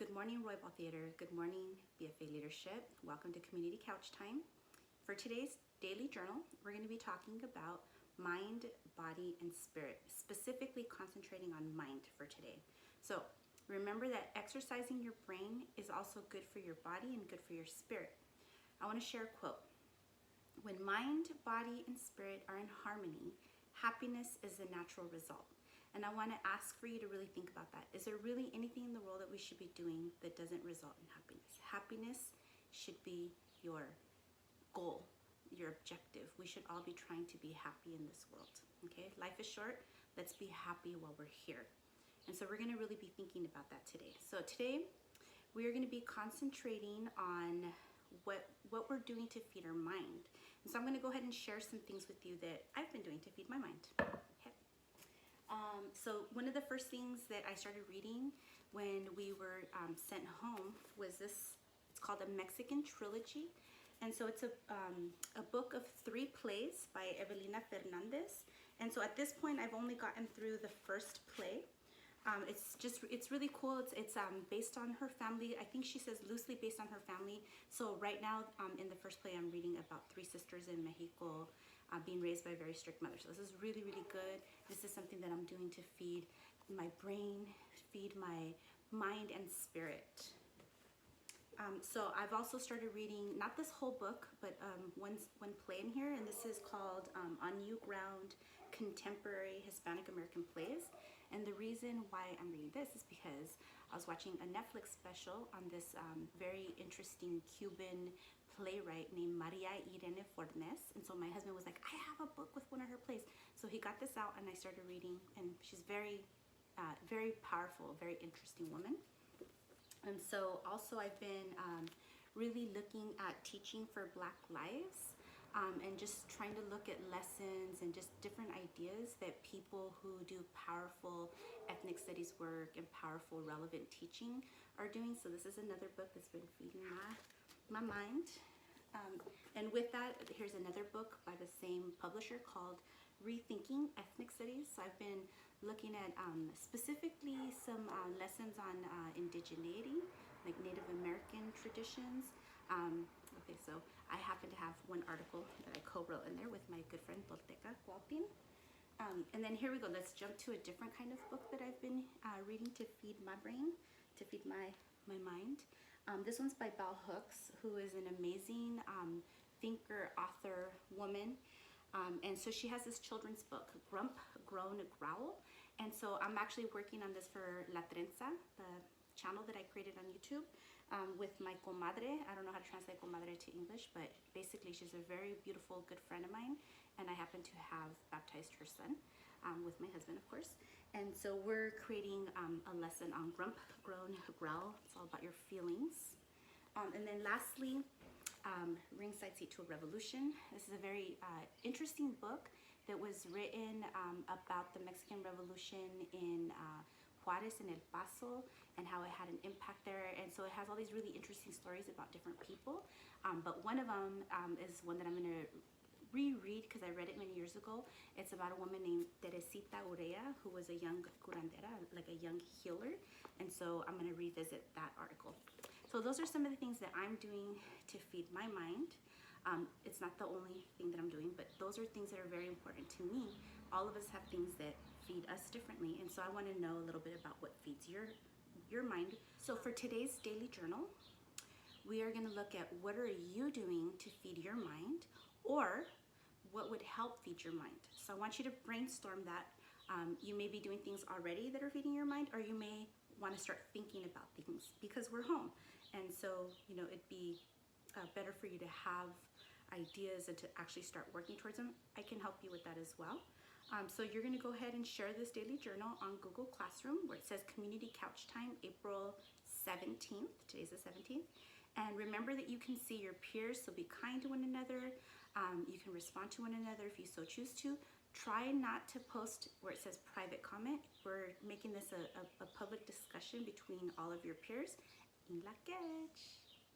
Good morning, Roybal Theater. Good morning, BFA Leadership. Welcome to Community Couch Time. For today's daily journal, we're going to be talking about mind, body, and spirit, specifically concentrating on mind for today. So remember that exercising your brain is also good for your body and good for your spirit. I want to share a quote. When mind, body, and spirit are in harmony, happiness is the natural result. And I want to ask for you to really think about that. Is there really anything in the world that we should be doing that doesn't result in happiness? Happiness should be your goal, your objective. We should all be trying to be happy in this world, okay? Life is short. Let's be happy while we're here. And so we're going to really be thinking about that today. So today we are going to be concentrating on what we're doing to feed our mind. And so I'm going to go ahead and share some things with you that I've been doing to feed my mind. Okay. So one of the first things that I started reading when we were sent home was this. It's called a Mexican Trilogy. And so it's a book of 3 plays by Evelina Fernandez. And so at this point, I've only gotten through the first play. It's really cool. It's based on her family. I think she says loosely based on her family. So right now, in the first play, I'm reading about 3 sisters in Mexico being raised by very strict mothers. So this is really, really good. This is something that I'm doing to feed my brain, feed my mind and spirit. So I've also started reading, not this whole book, but one play in here, and this is called On New Ground, Contemporary Hispanic American Plays. And the reason why I'm reading this is because I was watching a Netflix special on this very interesting Cuban playwright named Maria Irene Fornes. And so my husband was like, I have a book with one of her plays. So he got this out and I started reading, and she's very, very powerful, very interesting woman. And so also I've been really looking at teaching for Black lives and just trying to look at lessons and just different ideas that people who do powerful ethnic studies work and powerful relevant teaching are doing. So this is another book that's been feeding my mind. And with that, here's another book by the same publisher called Rethinking Ethnic Studies. So I've been looking at specifically some lessons on indigeneity, like Native American traditions. Okay, so I happen to have one article that I co-wrote in there with my good friend Tolteca Guapin. And then here we go. Let's jump to a different kind of book that I've been reading to feed my brain, to feed my mind. This one's by Bell Hooks, who is an amazing thinker, author, woman. And so she has this children's book, Grump, Groan, Growl. And so I'm actually working on this for La Trenza, the channel that I created on YouTube with my comadre. I don't know how to translate comadre to English, but basically she's a very beautiful, good friend of mine. And I happen to have baptized her son with my husband, of course. And so we're creating a lesson on Grump, Groan, Growl. It's all about your feelings. And then lastly, Ringside to a Revolution. This is a very interesting book that was written about the Mexican Revolution in Juarez and El Paso and how it had an impact there. And so it has all these really interesting stories about different people. But one of them is one that I'm going to reread because I read it many years ago. It's about a woman named Teresita Urea, who was a young curandera, like a young healer. And so I'm going to revisit that article. So those are some of the things that I'm doing to feed my mind. It's not the only thing that I'm doing, but those are things that are very important to me. All of us have things that feed us differently, and so I want to know a little bit about what feeds your mind. So for today's daily journal, we are going to look at what are you doing to feed your mind, or what would help feed your mind. So I want you to brainstorm that. You may be doing things already that are feeding your mind, or you may want to start thinking about things because we're home. And so, you know, it'd be better for you to have ideas and to actually start working towards them. I can help you with that as well. So you're going to go ahead and share this daily journal on Google Classroom where it says Community Couch Time, April 17th. Today's the 17th. And remember that you can see your peers, so be kind to one another. You can respond to one another if you so choose to. Try not to post where it says private comment. We're making this a public discussion between all of your peers. In la catch.